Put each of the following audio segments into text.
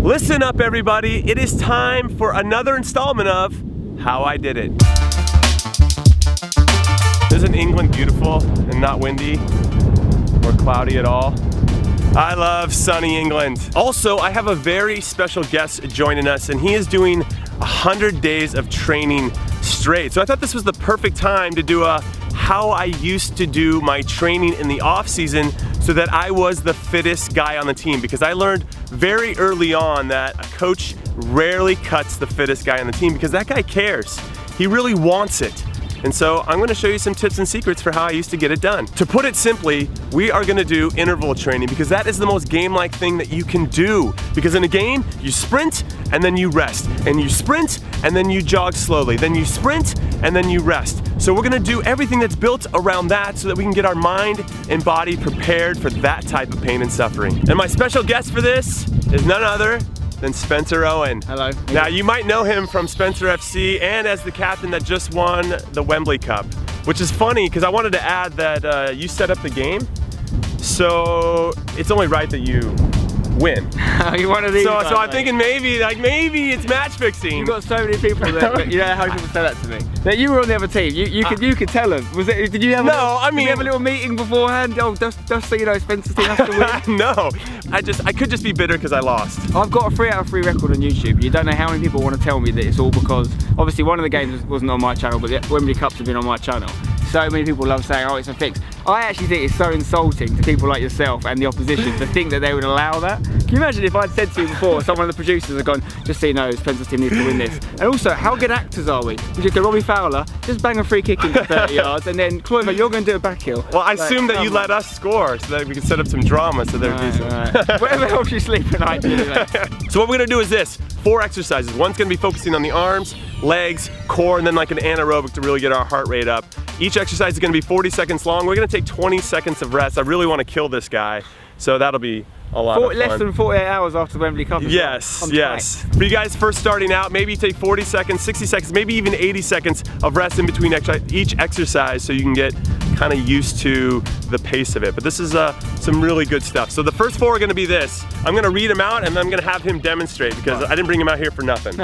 Listen up, everybody. It is time for another installment of How I Did It. Isn't England beautiful and not windy or cloudy at all? I love sunny England. Also, I have a very special guest joining us, and he is doing 100 days of training straight. So I thought this was the perfect time to do a how I used to do my training in the off season so that I was the fittest guy on the team, because I learned very early on that a coach rarely cuts the fittest guy on the team because that guy cares. He really wants it. And so I'm gonna show you some tips and secrets for how I used to get it done. To put it simply, we are gonna do interval training because that is the most game-like thing that you can do. Because in a game, you sprint and then you rest. And you sprint and then you jog slowly. Then you sprint and then you rest. So we're gonna do everything that's built around that so that we can get our mind and body prepared for that type of pain and suffering. And my special guest for this is none other than Spencer Owen. Hello. Now you might know him from Spencer FC and as the captain that just won the Wembley Cup, which is funny because I wanted to add that you set up the game, so it's only right that you win. You're one of these So guys, I'm thinking maybe it's match fixing. You've got so many people there, but you know how people say that to me. That you were on the other team. You could tell them. Did you have did you have a little meeting beforehand? Oh, just so you know, Spencer's team has to win. No, I could just be bitter because I lost. I've got a 3 out of 3 record on YouTube. You don't know how many people want to tell me that it's all because obviously one of the games wasn't on my channel, but the Wembley Cups have been on my channel. So many people love saying, oh, it's a fix. I actually think it's so insulting to people like yourself and the opposition to think that they would allow that. Can you imagine if I'd said to you before, someone of the producers had gone, just so you know, Spencer's team needs to win this. And also, how good actors are we? We just go, Robbie Fowler, just bang a free kick into 30 yards, and then, Cloyver, you're going to do a back heel. Well, I assumed that you let us score so that we could set up some drama so there'd be some... Whatever helps you sleep at night, anyway. So what we're gonna do is this, 4 exercises. One's gonna be focusing on the arms, legs, core, and then like an anaerobic to really get our heart rate up. Each exercise is gonna be 40 seconds long. We're gonna take 20 seconds of rest. I really wanna kill this guy, so that'll be a lot of fun. Less than 48 hours after the Wembley Cup. Yes, yes. For you guys first starting out, maybe take 40 seconds, 60 seconds, maybe even 80 seconds of rest in between each exercise so you can get kind of used to the pace of it. But this is some really good stuff. So the first 4 are gonna be this. I'm gonna read them out and then I'm gonna have him demonstrate because I didn't bring him out here for nothing.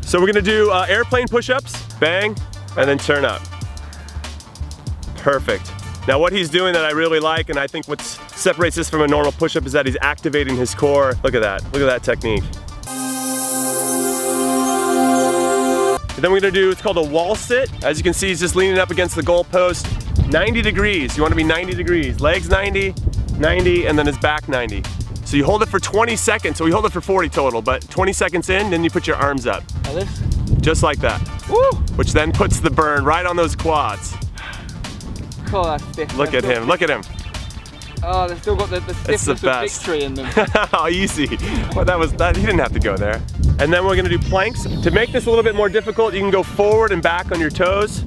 So we're gonna do airplane push-ups, bang, and then turn up. Perfect. Now what he's doing that I really like, and I think what separates this from a normal push-up is that he's activating his core. Look at that technique. And then we're gonna do, it's called a wall sit. As you can see, he's just leaning up against the goal post. 90 degrees, you wanna be 90 degrees. Legs 90, 90, and then his back 90. So you hold it for 20 seconds, so we hold it for 40 total, but 20 seconds in, then you put your arms up. Like this? Just like that. Woo! Which then puts the burn right on those quads. Oh, that's stiff. Look at him, look at him. Oh, they've still got the stiffness of victory in them. Oh, easy. Well, he didn't have to go there. And then we're gonna do planks. To make this a little bit more difficult, you can go forward and back on your toes.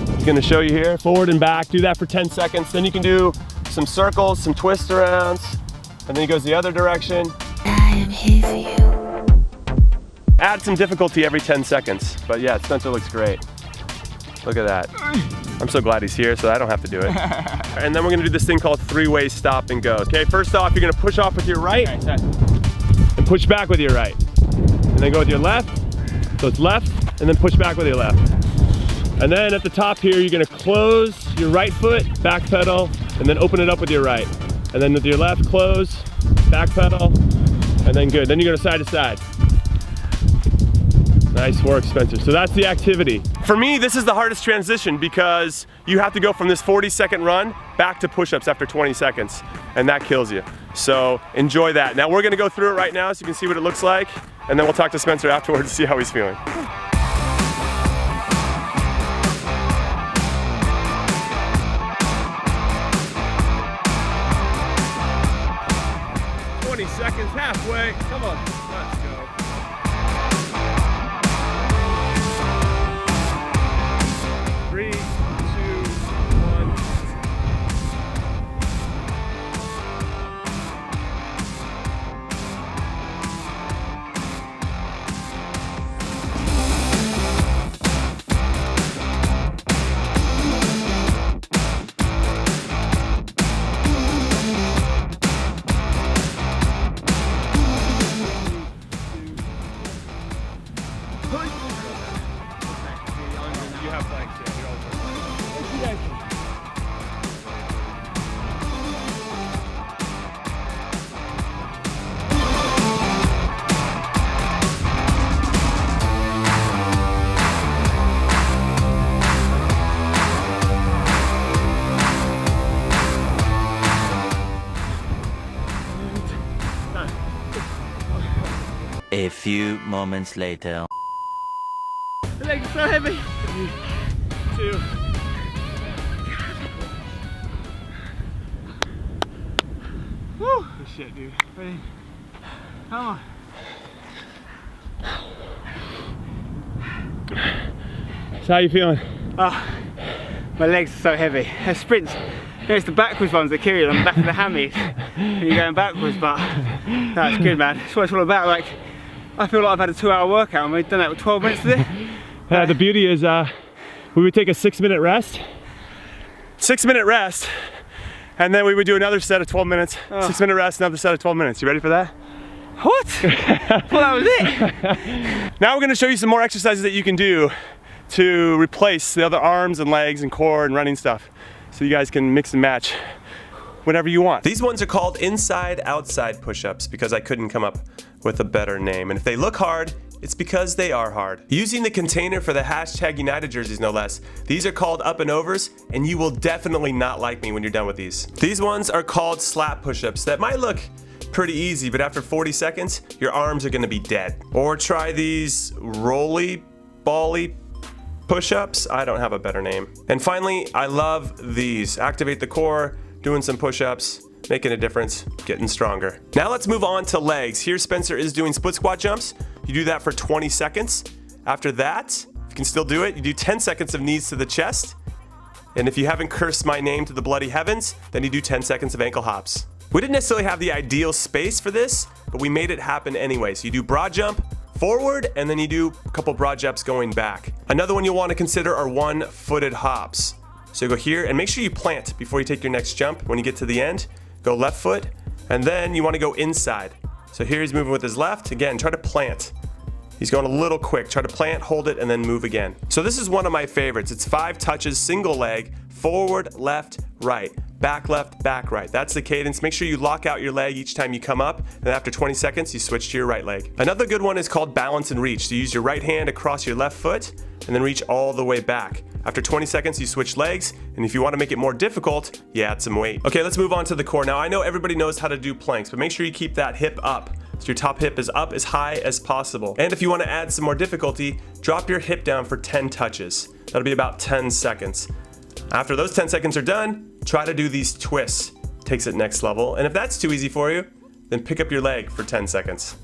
I'm gonna show you here, forward and back. Do that for 10 seconds. Then you can do some circles, some twist arounds, and then he goes the other direction. I am here for you. Add some difficulty every 10 seconds. But yeah, Spencer looks great. Look at that. I'm so glad he's here so I don't have to do it. And then we're gonna do this thing called 3-way stop and go. Okay, first off, you're gonna push off with your right and push back with your right. And then go with your left. So it's left and then push back with your left. And then at the top here, you're gonna close your right foot, back pedal, and then open it up with your right. And then with your left, close, back pedal, and then good. Then you go side to side. Nice work, Spencer. So that's the activity. For me, this is the hardest transition because you have to go from this 40-second run back to push-ups after 20 seconds, and that kills you. So enjoy that. Now we're gonna go through it right now so you can see what it looks like, and then we'll talk to Spencer afterwards to see how he's feeling. Seconds, halfway. Come on, let's go. Three, two, one. A few moments later. The legs are so heavy. 2. Woo. Good shit, dude. Ready? Come on. So how you feeling? Oh, my legs are so heavy. They're sprints. It's the backwards ones that kill you on the back of the hammies. And you're going backwards, but that's good, man. That's what it's all about. Like, I feel like I've had a 2-hour workout and we've done that with 12 minutes today. Yeah, the beauty is we would take a 6-minute rest. 6-minute rest, and then we would do another set of 12 minutes. 6-minute rest, another set of 12 minutes. You ready for that? What? Well, that was it. Now we're gonna show you some more exercises that you can do to replace the other arms and legs and core and running stuff, so you guys can mix and match whatever you want. These ones are called inside-outside push-ups because I couldn't come up with a better name. And if they look hard, it's because they are hard. Using the container for the hashtag United jerseys, no less. These are called up and overs, and you will definitely not like me when you're done with these. These ones are called slap push-ups that might look pretty easy, but after 40 seconds, your arms are gonna be dead. Or try these roly-bally push-ups. I don't have a better name. And finally, I love these. Activate the core, doing some push-ups, making a difference, getting stronger. Now let's move on to legs. Here Spencer is doing split squat jumps. You do that for 20 seconds. After that, if you can still do it, you do 10 seconds of knees to the chest. And if you haven't cursed my name to the bloody heavens, then you do 10 seconds of ankle hops. We didn't necessarily have the ideal space for this, but we made it happen anyway. So you do broad jump, forward, and then you do a couple broad jumps going back. Another one you'll want to consider are one-footed hops. So you go here and make sure you plant before you take your next jump. When you get to the end, go left foot, and then you want to go inside. So here he's moving with his left. Again, try to plant. He's going a little quick. Try to plant, hold it, and then move again. So this is one of my favorites. It's 5 touches, single leg, forward, left, right, back left, back right. That's the cadence. Make sure you lock out your leg each time you come up, and after 20 seconds, you switch to your right leg. Another good one is called balance and reach. So you use your right hand across your left foot, and then reach all the way back. After 20 seconds, you switch legs, and if you want to make it more difficult, you add some weight. Okay, let's move on to the core. Now, I know everybody knows how to do planks, but make sure you keep that hip up. So your top hip is up as high as possible. And if you want to add some more difficulty, drop your hip down for 10 touches. That'll be about 10 seconds. After those 10 seconds are done, try to do these twists. Takes it next level. And if that's too easy for you, then pick up your leg for 10 seconds.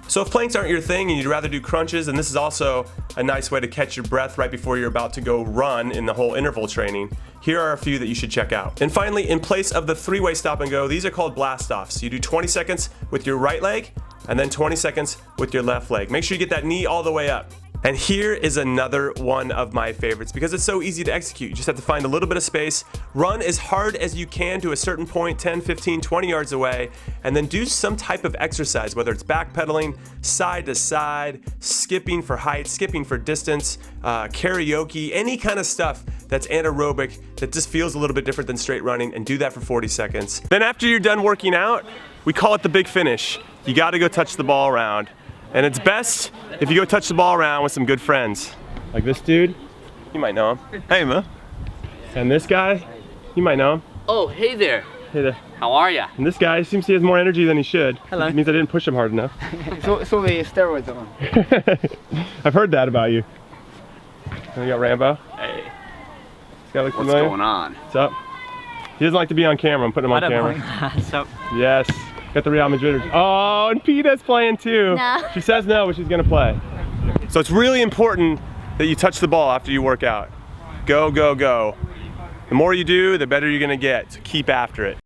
So if planks aren't your thing and you'd rather do crunches, and this is also a nice way to catch your breath right before you're about to go run in the whole interval training, here are a few that you should check out. And finally, in place of the 3-way stop and go, these are called blast offs. You do 20 seconds with your right leg and then 20 seconds with your left leg. Make sure you get that knee all the way up. And here is another one of my favorites because it's so easy to execute. You just have to find a little bit of space, run as hard as you can to a certain point, 10, 15, 20 yards away, and then do some type of exercise, whether it's backpedaling, side to side, skipping for height, skipping for distance, karaoke, any kind of stuff that's anaerobic, that just feels a little bit different than straight running, and do that for 40 seconds. Then after you're done working out, we call it the big finish. You gotta go touch the ball around. And it's best if you go touch the ball around with some good friends. Like this dude, you might know him. Hey, man. And this guy, you might know him. Oh, hey there. Hey there. How are ya? And this guy seems he has more energy than he should. Hello. It means I didn't push him hard enough. It's all the steroids on. I've heard that about you. And we got Rambo. Hey, This guy looks what's familiar. going on? What's up? He doesn't like to be on camera. I'm putting him on camera. What's up? Yes. Got the Real Madrid. Oh, and Peta's playing too. No. She says no, but she's gonna play. So it's really important that you touch the ball after you work out. Go, go, go. The more you do, the better you're gonna get. So keep after it.